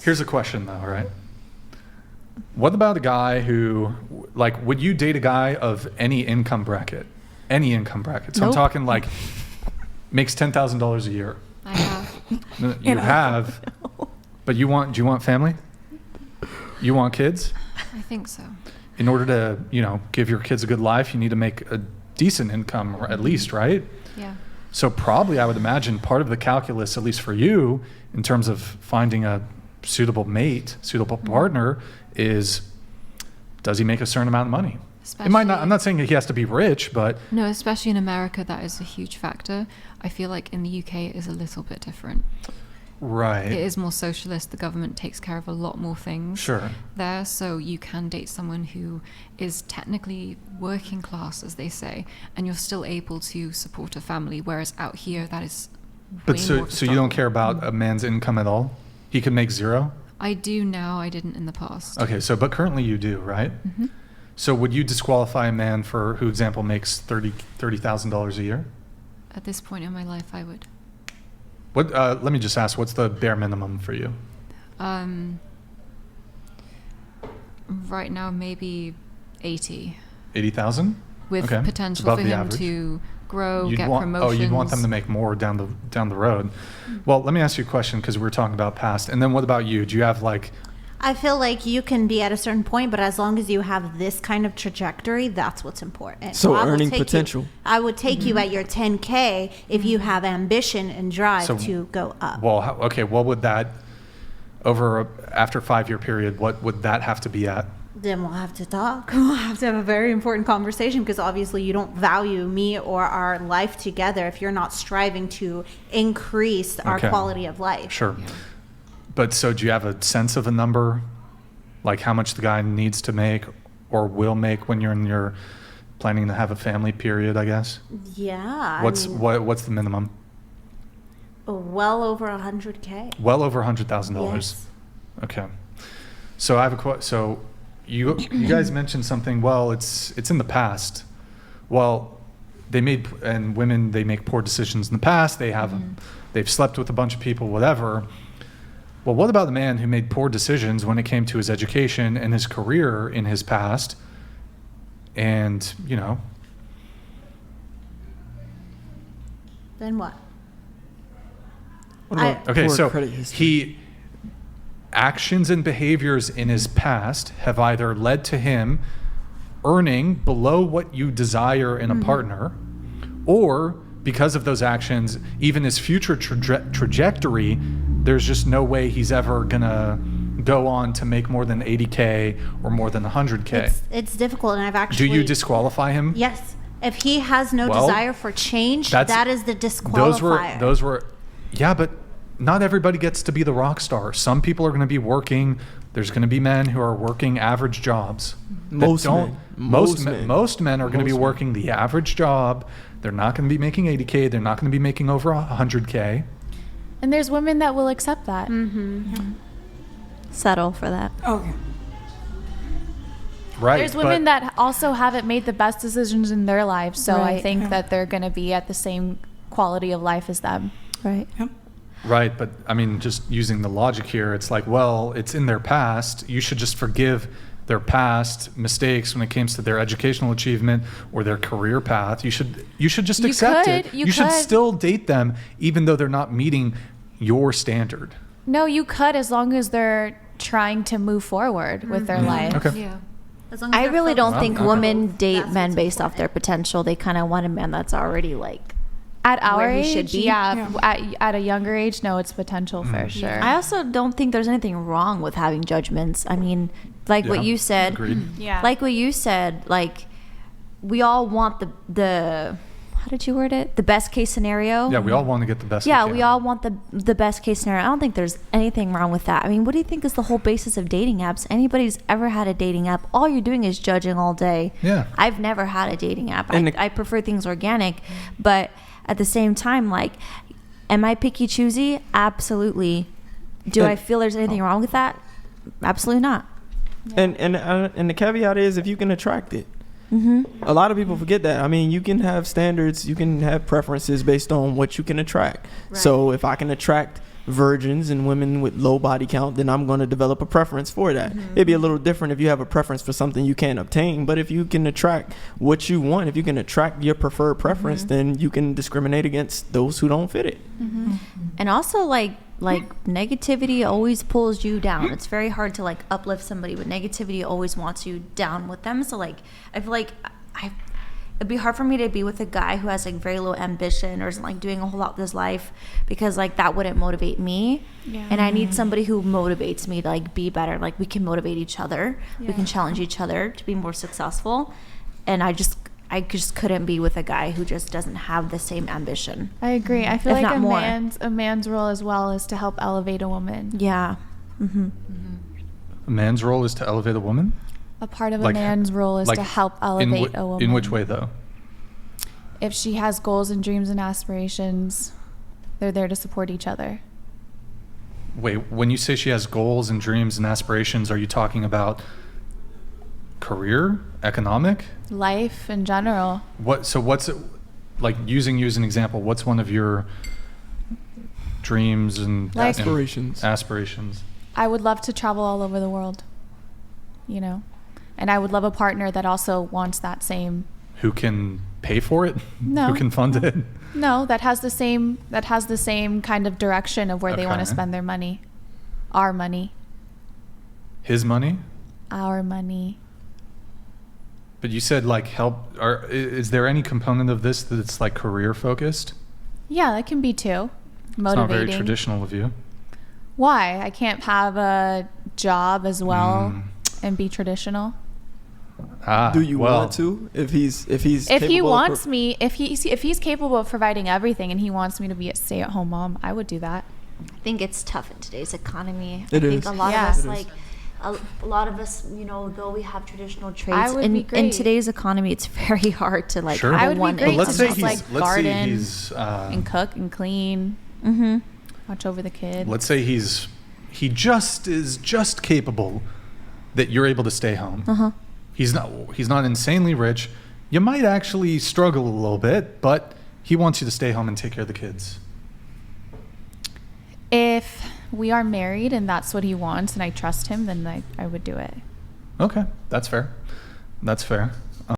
Here's a question though, right? What about a guy who, like, would you date a guy of any income bracket? Any income bracket. So I'm Nope. talking like makes $10,000 a year. I have. You have, but do you want family? You want kids? I think so. In order to, give your kids a good life, you need to make a decent income, or at least, right? Yeah. So probably I would imagine part of the calculus, at least for you, in terms of finding a suitable mate, suitable partner, is does he make a certain amount of money? It might not. I'm not saying he has to be rich, but No, especially in America, that is a huge factor. I feel like in the UK it is a little bit different. right. It is more socialist. The government takes care of a lot more things Sure. there, so you can date someone who is technically working class, as they say, and you're still able to support a family. Whereas out here, that is But way so more of a so you don't struggle. care about a man's income at all? He could make zero? I do now. I didn't in the past. Okay, so but currently you do, right? Mhm. So would you disqualify a man for who, example, makes $30,000 a year? At this point in my life, I would. What? Let me just ask. What's the bare minimum for you? Right now, maybe 80, 80,000? with Okay. It's potential above for the him average. to grow, get want, promotions. Oh, you'd want them to make more down the road. Well, let me ask you a question because we were talking about past. And then what about you? Do you have like? I feel like you can be at a certain point, but as long as you have this kind of trajectory, that's what's important. So I will earning take you- potential. I would take you at your 10K if you have ambition and drive So- to go up. Well, okay. What would that after 5-year period? What would that have to be at? Then we'll have to talk. We'll have to have a very important conversation because obviously you don't value me or our life together if you're not striving to increase our Okay. quality of life. Sure. But so do you have a sense of a number, like how much the guy needs to make or will make when you're in your planning to have a family period? I guess. Yeah. What's the minimum? Well over 100K. Well over $100,000. Yes. Okay. So I have so you guys mentioned something. Well, it's in the past. Well, they make poor decisions in the past. They've slept with a bunch of people, whatever. Well, what about the man who made poor decisions when it came to his education and his career in his past? And, Then what? What about okay, poor so credit history? actions and behaviors in his past have either led to him earning below what you desire in a partner, or because of those actions, even his future trajectory, there's just no way he's ever gonna go on to make more than 80K or more than 100K. It's difficult, and I've Do actually. you disqualify him? Yes. If he has no Well, desire for change, that's- that is the disqualifier. Those were, yeah, but not everybody gets to be the rock star. Some people are going to be working. There's going to be men who are working average jobs. that Most don't- men. Most men are going to be Most men. working the average job. They're not going to be making 80K. They're not going to be making over 100K. And there's women that will accept that. Settle for that. Okay. Right. There's women that also haven't made the best decisions in their lives, so I Right. think that they're going to be at the same quality of life as them. Right. Yep. Right, but I mean, just using the logic here, it's like, well, it's in their past. You should just forgive their past mistakes when it comes to their educational achievement or their career path. You should just You accept could, it. you should could. still date them, even though they're not meeting your standard. No, you could, as long as they're trying to move forward with their life. Okay. Yeah. As long as I they're really don't focused think on women growth, date that's men what's based off their important. potential. They kind of want a man that's already like. At our Where he age, should be. yeah. At a younger age, no, it's potential for sure. I also don't think there's anything wrong with having judgments. I mean, like what Yeah, you said. agreed. Yeah. Like what you said. Like we all want the how did you word it? The best case scenario. Yeah, we all want to get the best. Yeah, we we can. all want the best case scenario. I don't think there's anything wrong with that. I mean, what do you think is the whole basis of dating apps? Anybody who's ever had a dating app, all you're doing is judging all day. Yeah. I've never had a dating app. And I prefer things organic, but at the same time, like, am I picky choosy? Absolutely. Do I feel there's anything wrong with that? Absolutely not. And the caveat is if you can attract it. A lot of people forget that. I mean, you can have standards, you can have preferences based on what you can attract. So if I can attract virgins and women with low body count, then I'm going to develop a preference for that. It'd be a little different if you have a preference for something you can't obtain, but if you can attract what you want, if you can attract your preferred preference, then you can discriminate against those who don't fit it. And also like negativity always pulls you down. It's very hard to like uplift somebody, but negativity always wants you down with them. So like I feel like it'd be hard for me to be with a guy who has like very low ambition or isn't like doing a whole lot with his life, because like that wouldn't motivate me. And I need somebody who motivates me to like be better. Like we can motivate each other, we can challenge each other to be more successful. And I just couldn't be with a guy who just doesn't have the same ambition. I agree. I feel If like not more. a man's role as well is to help elevate a woman. Yeah. A man's role is to elevate a woman? A part of a Like- man's role is like to help in elevate whi- a woman. In which way, though? If she has goals and dreams and aspirations, they're there to support each other. Wait, when you say she has goals and dreams and aspirations, are you talking about career, economic? Life in general. What's like, using you as an example, what's one of your dreams and Like- Aspirations. aspirations? I would love to travel all over the world, you know, and I would love a partner that also wants that same. Who can pay for it? No. Who can fund it? No, that has the same kind of direction of where they want to Okay. spend their money. Our money. His money? Our money. But you said like help. Is there any component of this that's like career focused? Yeah, that can be too. It's not Motivating. very traditional of you. Why? I can't have a job as well and be traditional. Do you well, want to? If he's If he capable of wants me, if he's capable of providing everything and he wants me to be a stay-at-home mom, I would do that. I think it's tough in today's economy. It I think is. a lot Yeah. of us It is. like a lot of us, you know, though we have traditional traits, would in, be in great. today's economy, it's very hard to like Sure. have I a would be 180. great But let's to say just, he's like, let's say garden he's and cook and clean, watch over the kid. let's say he is just capable that you're able to stay home. He's not insanely rich. You might actually struggle a little bit, but he wants you to stay home and take care of the kids. If we are married and that's what he wants and I trust him, then I would do it. Okay, that's fair. That's fair.